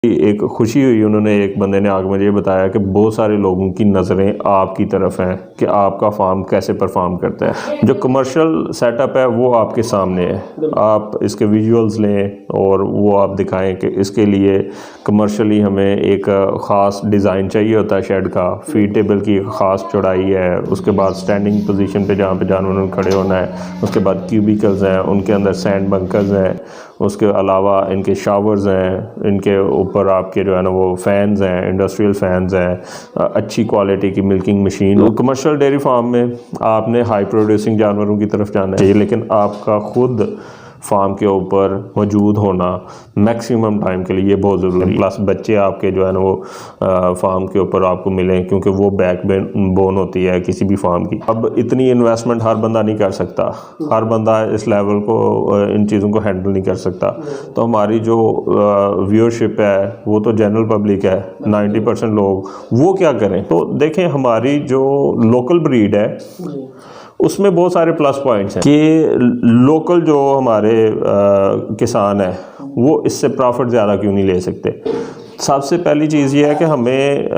एक खुशी हुई, उन्होंने एक बंदे ने आगे मुझे ये बताया कि बहुत सारे लोगों की नज़रें आपकी तरफ हैं कि आपका फार्म कैसे परफॉर्म करता है। जो कमर्शियल सेटअप है वो आपके सामने है, आप इसके विजुअल्स लें और वो आप दिखाएं कि इसके लिए कमर्शियली हमें एक ख़ास डिज़ाइन चाहिए होता है शेड का, फीड टेबल की एक ख़ास चौड़ाई है, उसके बाद स्टैंडिंग पोजीशन पे जहाँ पे जानवरों ने खड़े होना है, उसके बाद क्यूबिकल्स हैं, उनके अंदर सैंड बंकर्स हैं, उसके अलावा इनके शावर्स हैं, इनके ऊपर आपके जो है ना वो फ़ैन्स हैं, इंडस्ट्रियल फ़ैन्स हैं, अच्छी क्वालिटी की milking machine. Commercial dairy farm में आपने हाई प्रोड्यूसिंग जानवरों की तरफ जाना चाहिए, लेकिन आपका खुद फार्म के ऊपर मौजूद होना मैक्सिमम टाइम के लिए ये बहुत ज़रूरी है। प्लस बच्चे आपके जो है ना वो फार्म के ऊपर आपको मिलें, क्योंकि वो बैक बोन होती है किसी भी फार्म की। अब इतनी इन्वेस्टमेंट हर बंदा नहीं कर सकता, हर बंदा इस लेवल को इन चीज़ों को हैंडल नहीं कर सकता। तो हमारी जो व्यूअरशिप है वो तो जनरल पब्लिक है, 90% लोग वो क्या करें। तो देखें, हमारी जो लोकल ब्रीड है उसमें बहुत सारे प्लस पॉइंट्स हैं कि लोकल जो हमारे किसान हैं वो इससे प्रॉफिट ज़्यादा क्यों नहीं ले सकते। सबसे पहली चीज़ ये है कि हमें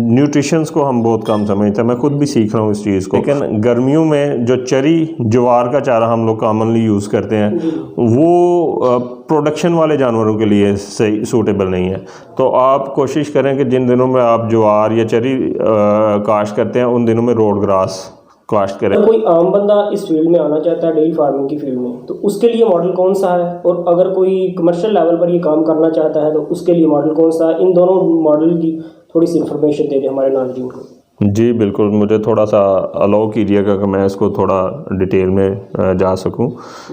न्यूट्रिशंस को हम बहुत कम समझते हैं, मैं खुद भी सीख रहा हूँ इस चीज़ को। लेकिन गर्मियों में जो चरी ज्वार का चारा हम लोग कॉमनली यूज़ करते हैं वो प्रोडक्शन वाले जानवरों के लिए सही सूटेबल नहीं है। तो आप कोशिश करें कि जिन दिनों में आप ज्वार या चरी काश्त करते हैं उन दिनों में रोड ग्रास काश्त करें। कोई आम बंदा इस फील्ड में आना चाहता है, डेयरी फार्मिंग की फील्ड में, तो उसके लिए मॉडल कौन सा है, और अगर कोई कमर्शियल लेवल पर ये काम करना चाहता है तो उसके लिए मॉडल कौन सा है? इन दोनों मॉडल की थोड़ी सी इन्फॉर्मेशन दे दें हमारे नाज़रीन को। जी बिल्कुल, मुझे थोड़ा सा अलाउ कीजिएगा कि मैं इसको थोड़ा डिटेल में जा सकूं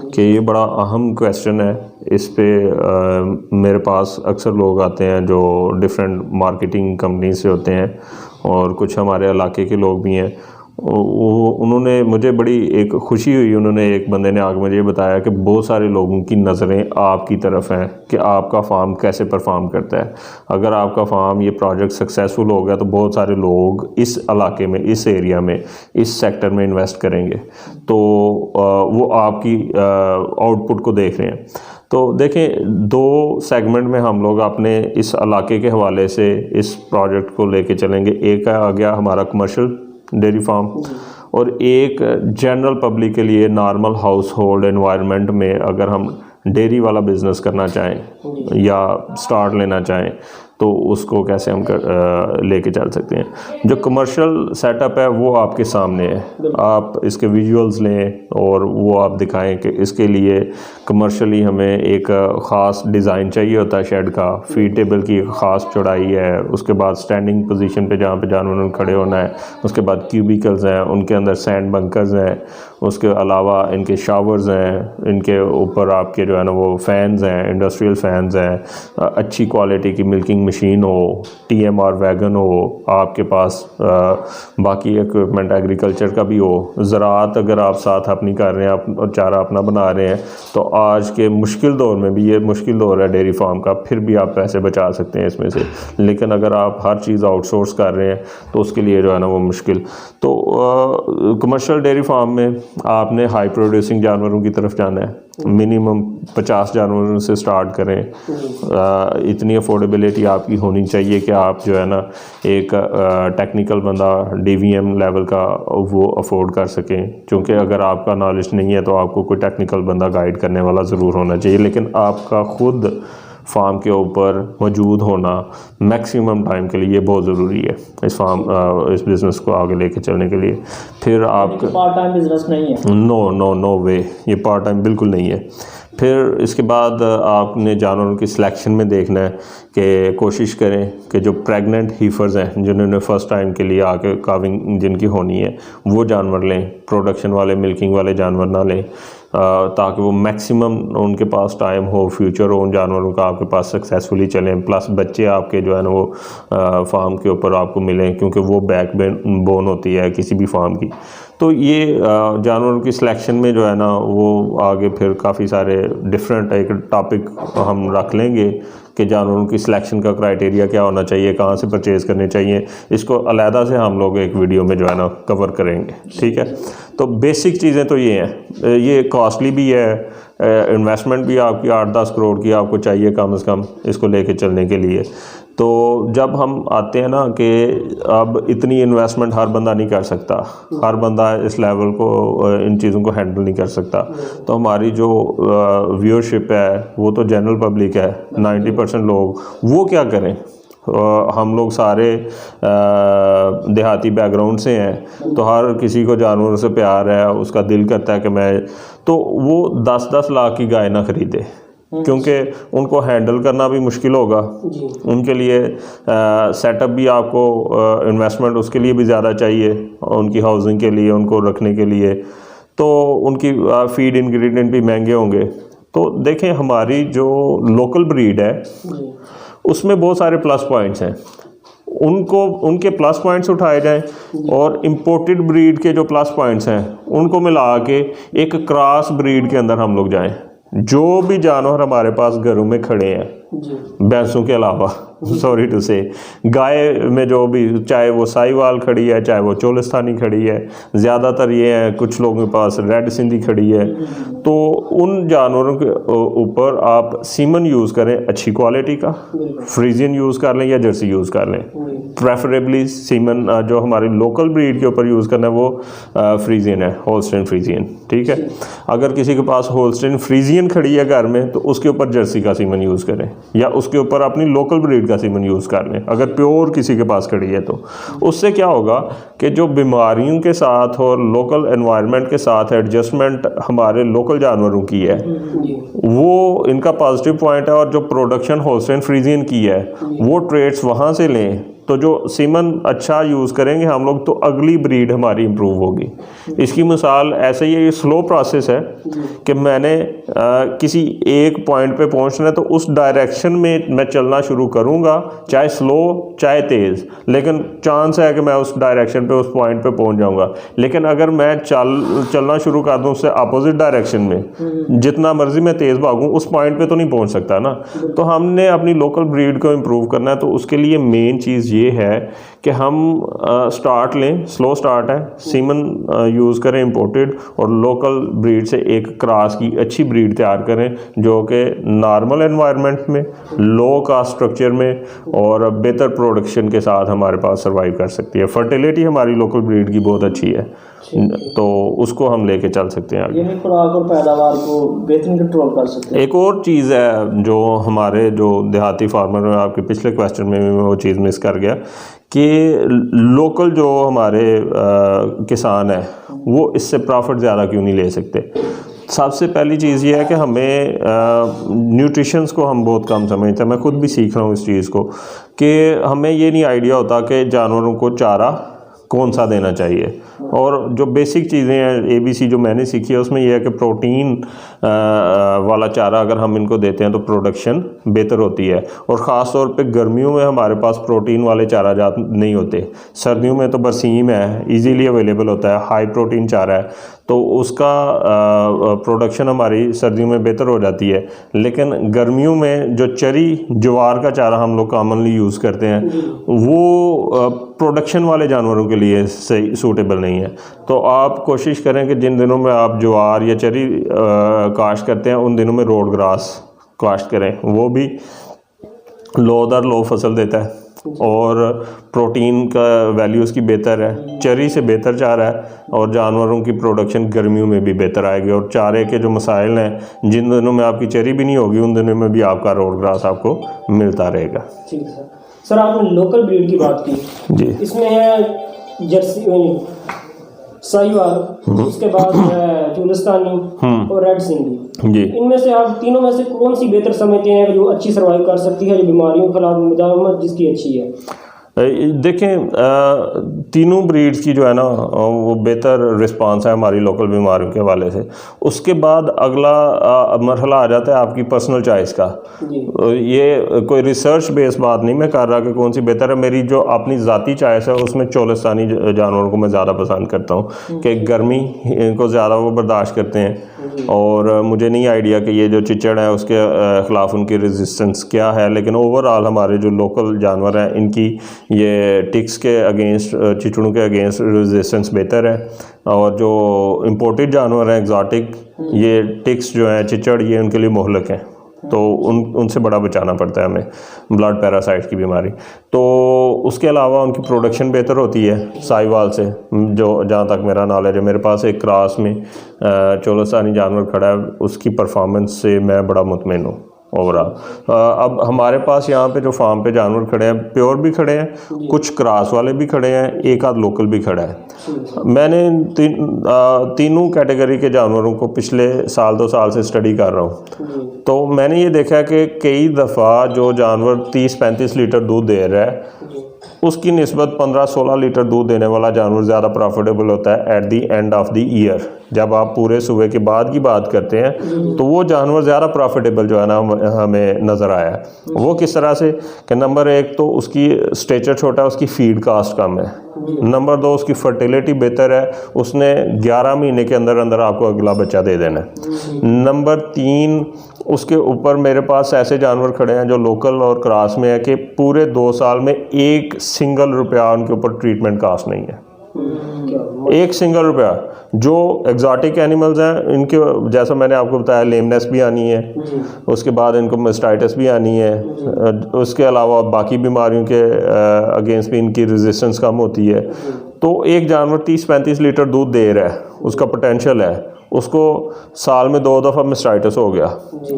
कि ये बड़ा अहम क्वेश्चन है। इस पे मेरे पास अक्सर लोग आते हैं जो डिफरेंट मार्केटिंग कंपनी से होते हैं और कुछ हमारे इलाके के लोग भी हैं। उन्होंने मुझे बड़ी एक खुशी हुई, उन्होंने एक बंदे ने आगे मुझे ये बताया कि बहुत सारे लोगों की नज़रें आपकी तरफ हैं कि आपका फार्म कैसे परफॉर्म करता है। अगर आपका फार्म ये प्रोजेक्ट सक्सेसफुल हो गया तो बहुत सारे लोग इस इलाके में, इस एरिया में, इस सेक्टर में इन्वेस्ट करेंगे, तो वो आपकी आउटपुट को देख रहे हैं। तो देखें, दो सेगमेंट में हम लोग अपने इस इलाके के हवाले से इस प्रोजेक्ट को लेके चलेंगे। एक आ गया हमारा कमर्शियल डेयरी फार्म, और एक जनरल पब्लिक के लिए नॉर्मल हाउस होल्ड एनवायरनमेंट में अगर हम डेयरी वाला बिज़नेस करना चाहें या स्टार्ट लेना चाहें तो उसको कैसे हम लेके चल सकते हैं। जो कमर्शियल सेटअप है वो आपके सामने है, आप इसके विजुअल्स लें और वो आप दिखाएं कि इसके लिए कमर्शियली हमें एक ख़ास डिज़ाइन चाहिए होता है शेड का, फीड टेबल की एक ख़ास चौड़ाई है, उसके बाद स्टैंडिंग पोजीशन पे जहाँ पे जानवरों ने खड़े होना है, उसके बाद क्यूबिकल्स हैं, उनके अंदर सैंड बंकर्स हैं, उसके अलावा इनके शावर्स हैं, इनके ऊपर आपके जो है ना वो फ़ैन्स हैं, इंडस्ट्रियल फ़ैन्स हैं, अच्छी क्वालिटी की मिल्किंग मशीन हो, TMR वैगन हो, आपके पास बाकी इक्विपमेंट एग्रीकल्चर का भी हो, ज़राअत अगर आप साथ अपनी कर रहे हैं, आप चारा अपना बना रहे हैं, तो आज के मुश्किल दौर में भी, ये मुश्किल दौर है डेयरी फार्म का, फिर भी आप पैसे बचा सकते हैं इसमें से। लेकिन अगर आप हर चीज़ आउटसोर्स कर रहे हैं तो उसके लिए जो है ना वो मुश्किल। तो कमर्शियल डेयरी फार्म में आपने हाई प्रोड्यूसिंग जानवरों की तरफ जाना है, मिनिमम 50 जानवरों से स्टार्ट करें। इतनी अफोर्डेबिलिटी आपकी होनी चाहिए कि आप जो है ना एक टेक्निकल बंदा DVM लेवल का वो अफोर्ड कर सकें, क्योंकि अगर आपका नॉलेज नहीं है तो आपको कोई टेक्निकल बंदा गाइड करने वाला ज़रूर होना चाहिए। लेकिन आपका खुद फार्म के ऊपर मौजूद होना मैक्सिमम टाइम के लिए ये बहुत ज़रूरी है इस बिज़नेस को आगे लेके चलने के लिए। फिर आप पार्ट टाइम बिजनेस नहीं है, नो वे, ये पार्ट टाइम बिल्कुल नहीं है। फिर इसके बाद आपने जानवरों की सिलेक्शन में देखना है कि कोशिश करें कि जो प्रेग्नेंट हीफर्स हैं, जिन्होंने फ़र्स्ट टाइम के लिए आके काविंग जिनकी होनी है, वो जानवर लें, प्रोडक्शन वाले मिल्किंग वाले जानवर ना लें, ताकि वो मैक्सिमम उनके पास टाइम हो, फ्यूचर हो उन जानवरों का आपके पास सक्सेसफुली चलें। प्लस बच्चे आपके जो है ना वो फार्म के ऊपर आपको मिलें, क्योंकि वो बैक बोन होती है किसी भी फार्म की। तो ये जानवरों की सिलेक्शन में जो है ना वो आगे फिर काफ़ी सारे डिफरेंट एक टॉपिक हम रख लेंगे कि जानवरों की सिलेक्शन का क्राइटेरिया क्या होना चाहिए, कहाँ से परचेज़ करने चाहिए। इसको अलहदा से हम लोग एक वीडियो में जो है ना कवर करेंगे, ठीक है। तो बेसिक चीज़ें तो ये हैं, ये कॉस्टली भी है, इन्वेस्टमेंट भी आपकी 8-10 करोड़ की आपको चाहिए कम से कम इसको लेके चलने के लिए। तो जब हम आते हैं ना कि अब इतनी इन्वेस्टमेंट हर बंदा नहीं कर सकता, हर बंदा इस लेवल को इन चीज़ों को हैंडल नहीं कर सकता, तो हमारी जो व्यूअरशिप है वो तो जनरल पब्लिक है, 90% लोग, वो क्या करें? हम लोग सारे देहाती बैकग्राउंड से हैं, तो हर किसी को जानवरों से प्यार है, उसका दिल करता है कि मैं, तो वो 10-10 लाख की गाय ना ख़रीदे, क्योंकि उनको हैंडल करना भी मुश्किल होगा, उनके लिए सेटअप भी आपको इन्वेस्टमेंट उसके लिए भी ज़्यादा चाहिए, उनकी हाउसिंग के लिए, उनको रखने के लिए, तो उनकी फीड इंग्रेडिएंट भी महंगे होंगे। तो देखें हमारी जो लोकल ब्रीड है उसमें बहुत सारे प्लस पॉइंट्स हैं, उनको उनके प्लस पॉइंट्स उठाए जाएं और इम्पोर्टेड ब्रीड के जो प्लस पॉइंट्स हैं उनको मिला के एक क्रॉस ब्रीड के अंदर हम लोग जाएं। जो भी जानवर हमारे पास घरों में खड़े हैं भैंसों के अलावा, सॉरी टू से, गाय में जो भी, चाहे वो साहिवाल खड़ी है, चाहे वो चोलिस्तानी खड़ी है, ज़्यादातर ये हैं, कुछ लोगों के पास रेड सिंधी खड़ी है, तो उन जानवरों के ऊपर आप सीमन यूज़ करें अच्छी क्वालिटी का, फ्रीजियन यूज़ कर लें या जर्सी यूज़ कर लें, प्रेफरेबली सीमन जो हमारी लोकल ब्रीड के ऊपर यूज़ करना है वो फ्रीजियन है, होल्स्टाइन फ्रीजियन, ठीक है। अगर किसी के पास होल्स्टाइन फ्रीजियन खड़ी है घर में तो उसके ऊपर जर्सी का सीमन यूज़ करें, या उसके ऊपर अपनी लोकल ब्रीड का सीमन यूज़ कर लें अगर प्योर किसी के पास खड़ी है तो। उससे क्या होगा कि जो बीमारियों के साथ और लोकल एनवायरनमेंट के साथ एडजस्टमेंट हमारे लोकल जानवरों की है वो इनका पॉजिटिव पॉइंट है, और जो प्रोडक्शन होल्स्टाइन फ्रीजियन की है वो ट्रेड्स वहाँ से लें, तो जो सीमन अच्छा यूज़ करेंगे हम लोग तो अगली ब्रीड हमारी इम्प्रूव होगी। इसकी मिसाल ऐसे ही ये स्लो प्रोसेस है कि मैंने किसी एक पॉइंट पे पहुंचना है तो उस डायरेक्शन में मैं चलना शुरू करूंगा, चाहे स्लो चाहे तेज़, लेकिन चांस है कि मैं उस डायरेक्शन पे उस पॉइंट पे पहुंच जाऊंगा। लेकिन अगर मैं चलना शुरू कर दूं उससे अपोजिट डायरेक्शन में, जितना मर्जी मैं तेज़ भागूँ उस पॉइंट पर तो नहीं पहुँच सकता ना। तो हमने अपनी लोकल ब्रीड को इम्प्रूव करना है, तो उसके लिए मेन चीज़ ये है कि हम स्टार्ट लें, स्लो स्टार्ट है, सीमन यूज़ करें इंपोर्टेड, और लोकल ब्रीड से एक क्रॉस की अच्छी ब्रीड तैयार करें जो कि नॉर्मल एनवायरनमेंट में, लो कास्ट स्ट्रक्चर में और बेहतर प्रोडक्शन के साथ हमारे पास सर्वाइव कर सकती है। फर्टिलिटी हमारी लोकल ब्रीड की बहुत अच्छी है, तो उसको हम लेके चल सकते हैं आगे। ये खुराक और पैदावार को बेहतरीन कंट्रोल कर सकते हैं। एक और चीज़ है जो हमारे जो देहाती फार्मर में, आपके पिछले क्वेश्चन में भी मैं वो चीज़ मिस कर गया कि लोकल जो हमारे किसान है वो इससे प्रॉफिट ज़्यादा क्यों नहीं ले सकते। सबसे पहली चीज़ ये है कि हमें न्यूट्रिशंस को हम बहुत कम समझते हैं, मैं खुद भी सीख रहा हूँ इस चीज़ को, कि हमें ये नहीं आइडिया होता कि जानवरों को चारा कौन सा देना चाहिए। और जो बेसिक चीज़ें हैं ABC जो मैंने सीखी है उसमें यह है कि प्रोटीन वाला चारा अगर हम इनको देते हैं तो प्रोडक्शन बेहतर होती है, और ख़ास तौर पे गर्मियों में हमारे पास प्रोटीन वाले चारा जात नहीं होते। सर्दियों में तो बरसीम है, इजीली अवेलेबल होता है, हाई प्रोटीन चारा है, तो उसका प्रोडक्शन हमारी सर्दियों में बेहतर हो जाती है। लेकिन गर्मियों में जो चरी ज्वार का चारा हम लोग कॉमनली यूज़ करते हैं वो प्रोडक्शन वाले जानवरों के लिए सही सूटेबल नहीं है। तो आप कोशिश करें कि जिन दिनों में आप ज्वार या चरी काश्त करते हैं उन दिनों में रोड ग्रास काश्त करें, वो भी लो दर लो फसल देता है और प्रोटीन का वैल्यू उसकी बेहतर है, चरी से बेहतर चारा है, और जानवरों की प्रोडक्शन गर्मियों में भी बेहतर आएगी। और चारे के जो मसाइल हैं, जिन दिनों में आपकी चरी भी नहीं होगी उन दिनों में भी आपका रोड ग्रास आपको मिलता रहेगा। ठीक है सर। सर आपने लोकल ब्रीड की बात की जी, इसमें है जर्सी, साहिवाल, उसके बाद है चोलिस्तानी और रेड सिंधी जी। इनमें से आप तीनों में से कौन सी बेहतर समझते हैं जो अच्छी सर्वाइव कर सकती है, जो बीमारियों के खिलाफ मुजामत जिसकी अच्छी है? देखें तीनों ब्रीड्स की जो है ना वो बेहतर रिस्पांस है हमारी लोकल बीमारियों के हवाले से। उसके बाद अगला मरहला आ जाता है आपकी पर्सनल चॉइस का। ये कोई रिसर्च बेस्ड बात नहीं मैं कर रहा कि कौन सी बेहतर है, मेरी जो अपनी ज़ाती चॉइस है उसमें चोलिस्तानी जानवरों को मैं ज़्यादा पसंद करता हूँ कि गर्मी को ज़्यादा वो बर्दाश्त करते हैं, और मुझे नहीं आइडिया कि ये जो चिचड़ है उसके ख़िलाफ़ उनकी रेजिस्टेंस क्या है, लेकिन ओवरऑल हमारे जो लोकल जानवर हैं इनकी ये टिक्स के अगेंस्ट, चिचड़ों के अगेंस्ट रेजिस्टेंस बेहतर है। और जो इम्पोर्टेड जानवर हैं एग्जॉटिक, ये टिक्स जो हैं चिचड़, ये उनके लिए मोहलक हैं, तो उनसे बड़ा बचाना पड़ता है हमें, ब्लड पैरासाइट की बीमारी। तो उसके अलावा उनकी प्रोडक्शन बेहतर होती है साहिवाल से, जो जहाँ तक मेरा नॉलेज है। मेरे पास एक क्रॉस में चोलोसानी जानवर खड़ा है, उसकी परफॉर्मेंस से मैं बड़ा मुतमिन हूँ ओवरऑल। अब हमारे पास यहाँ पे जो फार्म पे जानवर खड़े हैं, प्योर भी खड़े हैं, कुछ क्रॉस वाले भी खड़े हैं, एक आध लोकल भी खड़ा है। मैंने तीनों कैटेगरी के जानवरों को पिछले साल 2 साल से स्टडी कर रहा हूँ। तो मैंने ये देखा कि कई दफ़ा जो जानवर 30-35 लीटर दूध दे रहा है, उसकी निस्बत 15-16 लीटर दूध देने वाला जानवर ज़्यादा प्रॉफिटेबल होता है at the end of the year. जब आप पूरे सूबे के बाद की बात करते हैं तो वो जानवर ज़्यादा प्रॉफिटेबल जो है ना हमें नज़र आया है। वो किस तरह से कि नंबर 1 तो उसकी स्टेचर छोटा है, उसकी फीड कास्ट कम है। नंबर 2 उसकी फर्टिलिटी बेहतर है, उसने 11 महीने के अंदर अंदर आपको अगला बच्चा दे देना है। नंबर 3 उसके ऊपर मेरे पास ऐसे जानवर खड़े हैं जो लोकल और क्रॉस में है कि पूरे 2 साल में एक सिंगल रुपया उनके ऊपर ट्रीटमेंट कास्ट नहीं है, एक सिंगल रुपया। जो एग्जॉटिक एनिमल्स हैं इनके, जैसा मैंने आपको बताया, लेमनेस भी आनी है, उसके बाद इनको मास्टाइटिस भी आनी है, उसके अलावा बाकी बीमारियों के अगेंस्ट भी इनकी रेजिस्टेंस कम होती है। तो एक जानवर 30-35 लीटर दूध दे रहा है, उसका पोटेंशियल है, उसको साल में 2 दफ़ा मास्टाइटिस हो गया,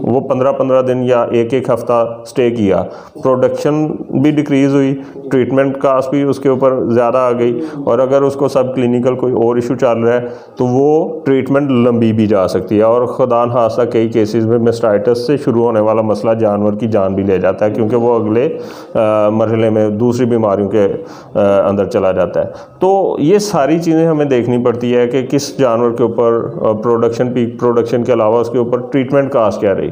वो 15-15 दिन या एक हफ्ता स्टे किया, प्रोडक्शन भी डिक्रीज़ हुई, ट्रीटमेंट कास्ट भी उसके ऊपर ज़्यादा आ गई, और अगर उसको सब क्लिनिकल कोई और इशू चल रहा है तो वो ट्रीटमेंट लंबी भी जा सकती है, और खुदा न खास्ता कई केसेस में मास्टाइटिस से शुरू होने वाला मसला जानवर की जान भी ले जाता है, क्योंकि वो अगले मरहले में दूसरी बीमारियों के अंदर चला जाता है। तो ये सारी चीज़ें हमें देखनी पड़ती है कि किस जानवर के ऊपर प्रोडक्शन, पीक प्रोडक्शन के अलावा उसके ऊपर ट्रीटमेंट कास्ट क्या रही,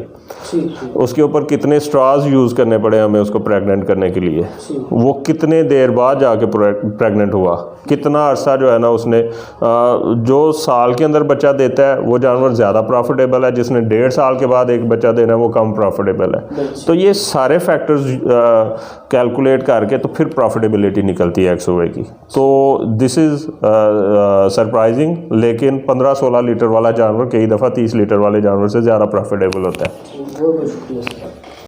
उसके ऊपर कितने स्ट्राज यूज़ करने पड़े हमें उसको प्रेग्नेंट करने के लिए, वो कितने देर बाद जाके प्रेग्नेंट हुआ, कितना अरसा जो है ना उसने, जो साल के अंदर बच्चा देता है वो जानवर ज़्यादा प्रॉफिटेबल है, जिसने 1.5 साल के बाद एक बच्चा देना है वो कम प्रॉफिटेबल है। तो ये सारे फैक्टर्स कैलकुलेट करके तो फिर प्रॉफिटेबिलिटी निकलती है एक्सोवे की। तो दिस इज़ सरप्राइजिंग, लेकिन 15-16 लीटर वाला जानवर कई दफ़ा 30 लीटर वाले जानवर से ज़्यादा प्रॉफिटेबल होता है। बहुत बहुत शुक्रिया सर।